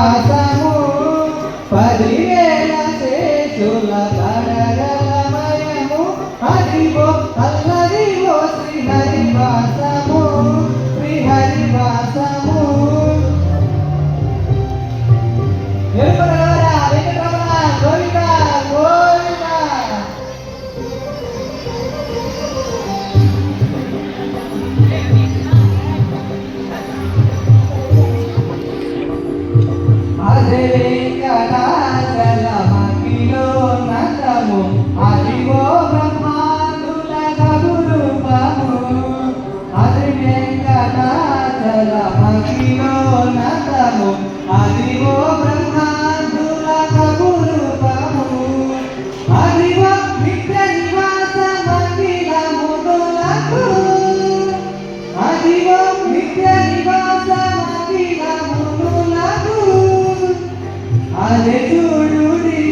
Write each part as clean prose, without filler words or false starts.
నివాసము 10,000 శేషుల కడగలమయము అదివో అల్లదివో శ్రీహరివాసము శ్రీహరివాసము ఎరుపరగరా వెంకటరమణ గోవింద గోవింద అదే వెంకటాచలమకిలో నందము అదివో బ్రహ్మాండుల గగురూపము అదే వెంకటాచలమకిలో నందము అదివో బ్రహ్మాండుల గగురూపము అదివో నిత్య నివాస మందిరములకు అదివో నిత్య నివాస మందిరములకు అదే చూడుడి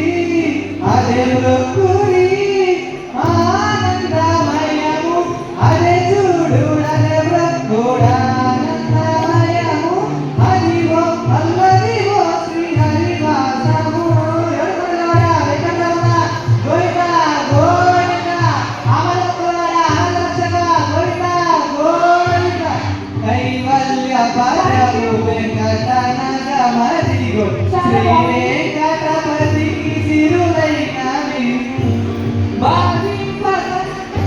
అదే మృక్కుడి ఆనందమయము అదే చూడు అదే మృక్కుడ ఆనందమయము అదివో అల్లదివో శ్రీహరివాసము ఎవరుకున్నారా వెంకటరమణ గోవింద గోవింద అమరకులారా ఆదర్శక గోవింద గోవింద కైవల్య పరము వెంకటనగ మదిగో శ్రీ